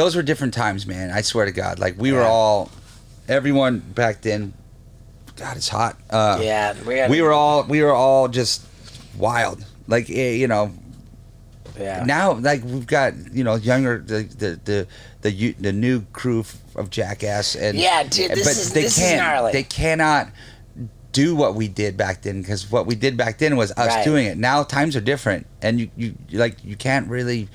those were different times, man. I swear to God. Like, we were all, everyone back then, God, it's hot. We were all just wild. Like, you know, now, like, we've got, you know, younger, the new crew of Jackass. And dude, this is gnarly. They cannot do what we did back then, because what we did back then was us doing it. Now times are different, and you can't really.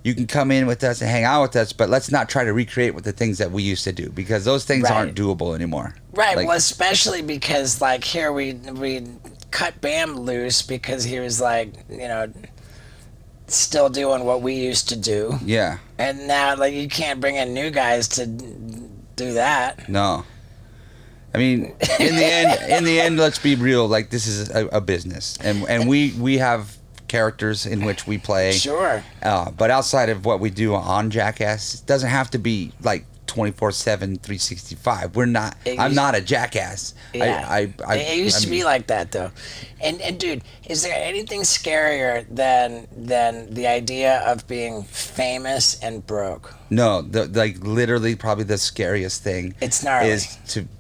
You can come in with us and hang out with us, but let's not try to recreate what the things that we used to do, because those things aren't doable anymore. Right. Like, well, especially because, like, here we cut Bam loose because he was, like, you know, still doing what we used to do. Yeah. And now, like, you can't bring in new guys to do that. No. I mean, in the end, let's be real. Like, this is a business, and we have characters in which we play. Sure. But outside of what we do on Jackass, it doesn't have to be like 24/7, 365. We're not. I'm not a jackass. Yeah. It used to be like that, though. And dude, is there anything scarier than the idea of being famous and broke? No, like, literally, probably the scariest thing. It's gnarly. Is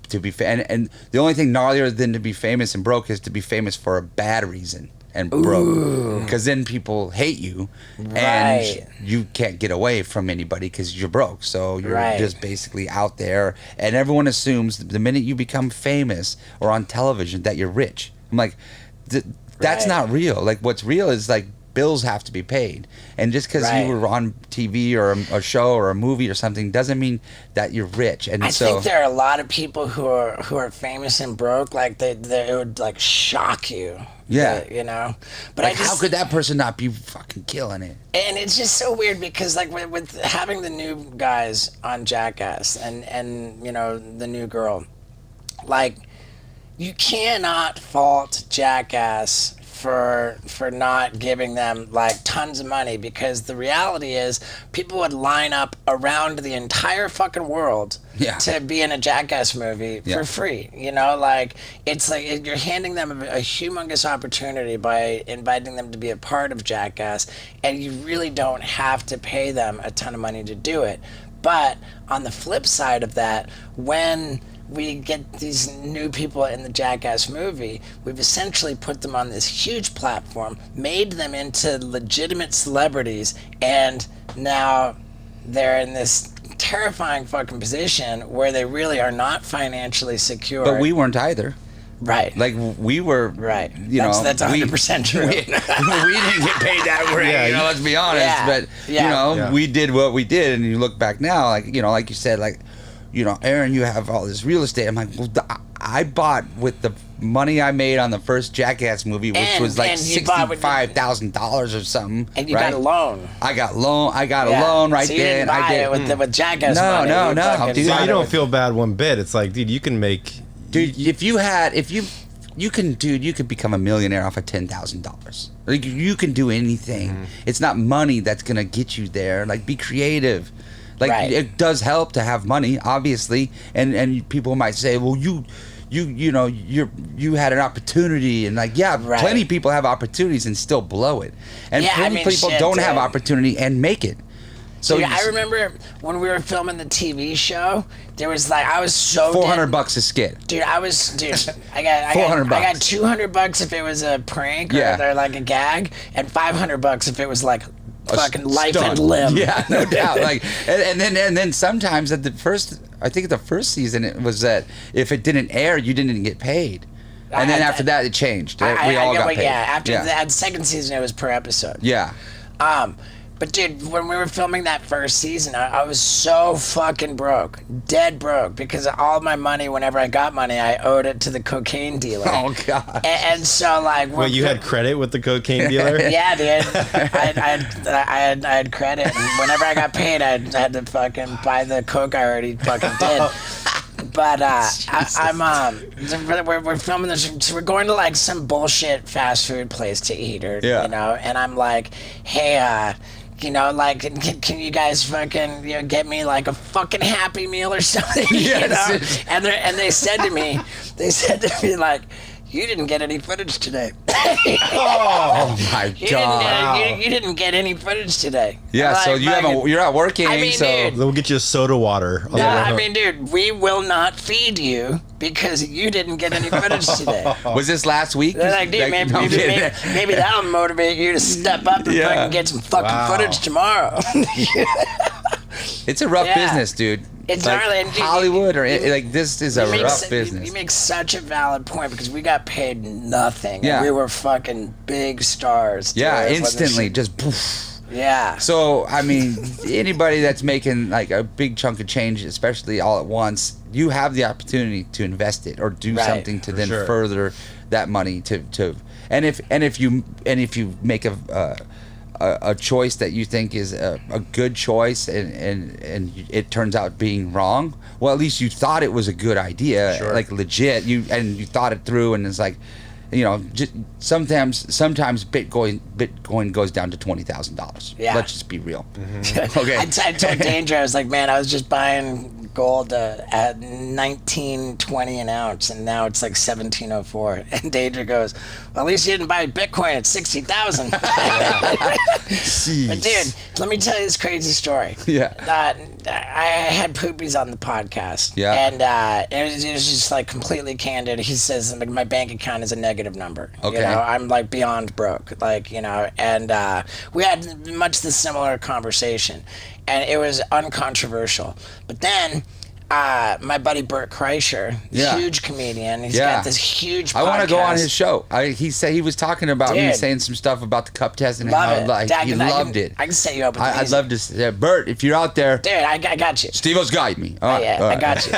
to be and the only thing gnarlier than to be famous and broke is to be famous for a bad reason and broke, because then people hate you, and you can't get away from anybody because you're broke. So you're just basically out there, and everyone assumes the minute you become famous or on television that you're rich. I'm like, that's not real. Like, what's real is, like, bills have to be paid, and just because you were on TV or a show or a movie or something doesn't mean that you're rich. And I think there are a lot of people who are famous and broke. Like, it would, like, shock you. Yeah. You know? But like, how could that person not be fucking killing it? And it's just so weird because, like, with having the new guys on Jackass and you know, the new girl, like, you cannot fault Jackass for not giving them, like, tons of money, because the reality is people would line up around the entire fucking world to be in a Jackass movie for free. You know, like, it's like you're handing them a humongous opportunity by inviting them to be a part of Jackass, and you really don't have to pay them a ton of money to do it. But on the flip side of that, when we get these new people in the Jackass movie, we've essentially put them on this huge platform, made them into legitimate celebrities, and now they're in this terrifying fucking position where they really are not financially secure. But we weren't either. Right. Like, we were, you know. That's 100% true. We didn't get paid that way, you know, let's be honest. But, you know, we did what we did, and you look back now, like, you know, like you said, like, you know, Aaron, you have all this real estate. I'm like, well, I bought with the money I made on the first Jackass movie, which was like $65,000 or something. And you got a loan. I got a loan right so there. You didn't buy it with Jackass money. No, dude. So you don't feel bad one bit. It's like, dude, you can make. Dude, you could become a millionaire off of $10,000. Like, you can do anything. Mm-hmm. It's not money that's gonna get you there. Like, be creative. Like, it does help to have money, obviously, and people might say, well, you know, you had an opportunity, and, like, plenty of people have opportunities and still blow it, and plenty of people don't have opportunity and make it. So I remember when we were filming the TV show, there was, like, I was so $400 a skit. Dude, I got $400. I got $200 if it was a prank or like a gag, and $500 if it was, like, fucking life and limb. Yeah, no doubt. Like, and then sometimes at the first season, it was that if it didn't air, you didn't get paid. And then after that, it changed. We all got paid. Yeah, after that second season, it was per episode. Yeah. But dude, when we were filming that first season, I was so fucking broke, dead broke, because all my money, whenever I got money, I owed it to the cocaine dealer. Oh god! And so, like, well, you had credit with the cocaine dealer? Yeah, dude. I had credit, and whenever I got paid, I had to fucking buy the coke I already fucking did. But we're filming this. So we're going to, like, some bullshit fast food place to eat, or you know, and I'm like, hey, you know, like, can you guys fucking, you know, get me, like, a fucking Happy Meal or something? You know? And they said to me, like, you didn't get any footage today. Oh my God! You didn't get any footage today. Yeah, Like, so you're not working. I mean, so dude, They'll get you soda water. no, I mean, dude, we will not feed you because you didn't get any footage today. was this last week? They're like, dude, maybe that'll motivate you to step up and fucking get some fucking footage tomorrow. It's a rough business, dude. It's like gnarly. Hollywood this is a rough business. You make such a valid point because we got paid nothing. Yeah. And we were fucking big stars. Dude. Yeah, instantly, just poof. Yeah. So, I mean, anybody that's making like a big chunk of change, especially all at once, you have the opportunity to invest it or do something to then further that money and if you make a choice that you think is a good choice and it turns out being wrong, well, at least you thought it was a good idea, like legit. You thought it through, and it's like, you know, just sometimes Bitcoin goes down to $20,000. Yeah. Let's just be real. Mm-hmm. Okay. I told Danger, I was like, man, I was just buying gold at $19.20 an ounce, and now it's like $17.04. And Danger goes, well, at least you didn't buy Bitcoin at $60,000. But dude, let me tell you this crazy story. Yeah. I had Poopies on the podcast. Yeah. And it was just like completely candid. He says like, my bank account is a negative number. Okay. You know, I'm like beyond broke. Like, you know, and we had much the similar conversation. And it was uncontroversial. But then my buddy Bert Kreischer, huge comedian, he's got this huge podcast. I want to go on his show. He said he was talking about me saying some stuff about the cup test and how he loved it. I can set you up with I'd love to say, Bert, if you're out there. Dude, I got you. Steve-O's got me. All right, I got you.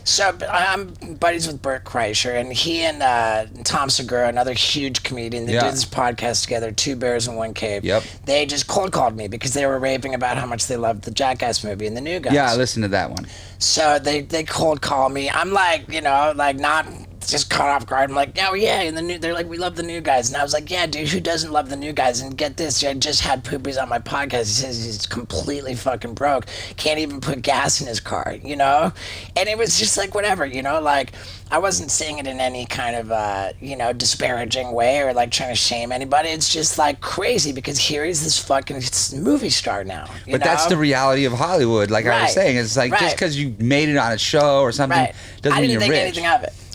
So I'm buddies with Bert Kreischer, and he and Tom Segura, another huge comedian, they do this podcast together, Two Bears in One Cave. Yep. They just cold called me because they were raving about how much they loved the Jackass movie and the new guys. Yeah, I listened to that one. So they cold call me. I'm like, you know, like not just caught off guard. I'm like, oh yeah, and they're like, we love the new guys, and I was like, yeah, dude, who doesn't love the new guys? And get this, I just had Poopies on my podcast. He says he's completely fucking broke, can't even put gas in his car, you know. And it was just like whatever, you know, like I wasn't saying it in any kind of you know, disparaging way or like trying to shame anybody. It's just like crazy because here he's this fucking movie star now. But that's the reality of Hollywood. Like I was saying, it's like just because you made it on a show or something doesn't mean you're rich.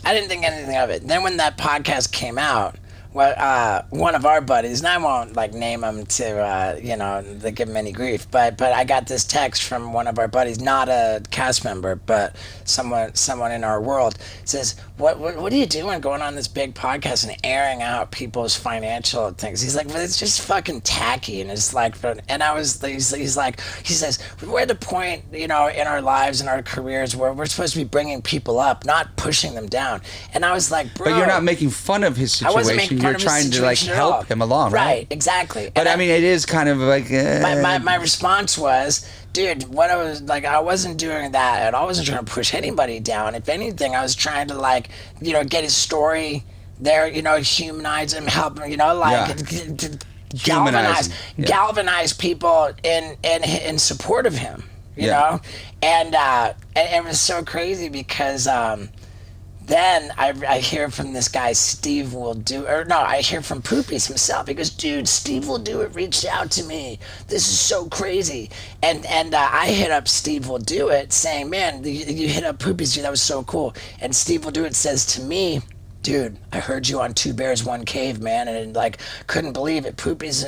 I didn't think anything of it. Then when that podcast came out, well, one of our buddies, and I won't like name him to, you know, give him any grief, but I got this text from one of our buddies, not a cast member, but someone in our world, says, what are you doing going on this big podcast and airing out people's financial things? He's like, well, it's just fucking tacky, and it's like, and I was, he says, we're at the point, you know, in our lives and our careers where we're supposed to be bringing people up, not pushing them down. And I was like, bro, but you're not making fun of his situation. You're trying to like help him along, right? Exactly. But I mean, it is kind of like my response was, dude, what I was like, I wasn't doing that at all. I wasn't trying to push anybody down. If anything, I was trying to like, you know, get his story there, you know, humanize him, help him, you know, like galvanize people in support of him, you know, and it was so crazy because. Then I hear from this guy, Steve Will Do, or no, I hear from Poopies himself. He goes, dude, Steve Will Do It reached out to me. This is so crazy. And I hit up Steve Will Do It saying, man, you hit up Poopies, dude, that was so cool. And Steve Will Do It says to me, dude, I heard you on Two Bears, One Cave, man, and like couldn't believe it. Poopies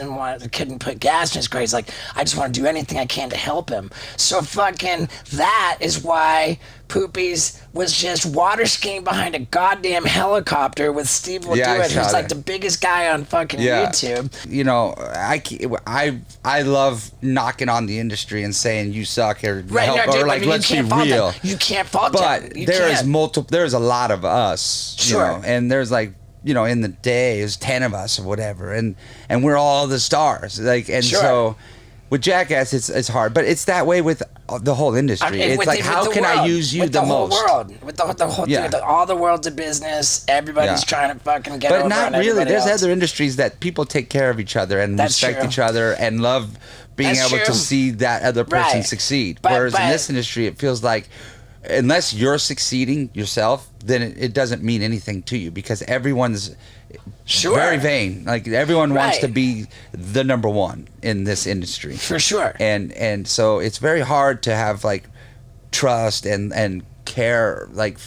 couldn't put gas in his car. He's like, I just want to do anything I can to help him. So fucking that is why Poopies was just water skiing behind a goddamn helicopter with Steve Will Do It, who's like the biggest guy on fucking YouTube. You know, I love knocking on the industry and saying you suck or help, or like let's be real. You can't fault them. But there's a lot of us, you know, and there's like, you know, in the day there's 10 of us or whatever, and we're all the stars, like, and so. With Jackass, it's hard, but it's that way with the whole industry. It's like, how can I use you the most? With the whole world, all the world's a business. Everybody's trying to fucking get over on everybody else. But not really. There's other industries that people take care of each other and respect each other and love being able to see that other person succeed. Whereas in this industry, it feels like unless you're succeeding yourself, then it doesn't mean anything to you because everyone's very vain. Like everyone wants to be the number one in this industry. For sure. And so it's very hard to have like trust and care, like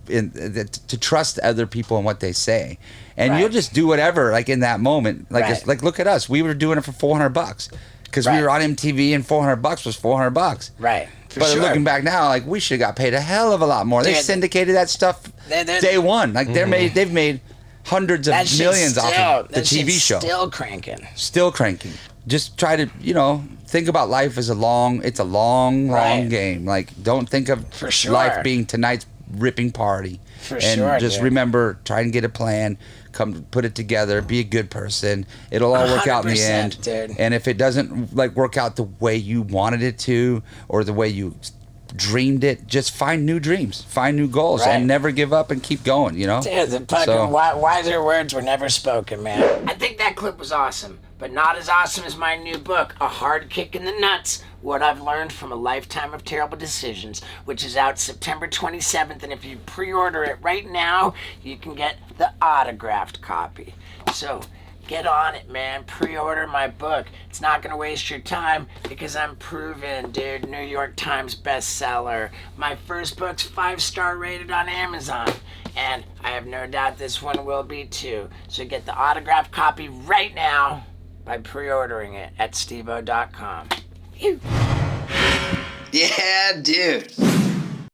to trust other people and what they say. And you'll just do whatever, like in that moment. Like it's, like look at us. We were doing it for $400 because we were on MTV and $400 was $400. Right. But looking back now, like we should have got paid a hell of a lot more. They syndicated that stuff day one. Like they've made hundreds of millions off of the TV show. Still cranking. Just try to, think about life as a long game. Like don't think of life being tonight's ripping party. Just remember, try and get a plan, come put it together, be a good person. It'll all work out in the end. Dude. And if it doesn't like work out the way you wanted it to or the way you dreamed it, just find new dreams, find new goals, and never give up and keep going, Dude, the fucking wiser words were never spoken, man. I think that clip was awesome, but not as awesome as my new book, A Hard Kick in the Nuts, What I've Learned from a Lifetime of Terrible Decisions, which is out September 27th, and if you pre-order it right now, you can get the autographed copy. So, get on it, man. Pre-order my book. It's not going to waste your time because I'm proven, dude. New York Times bestseller. My first book's 5-star rated on Amazon. And I have no doubt this one will be too. So get the autographed copy right now by pre-ordering it at stevo.com. Yeah, dude.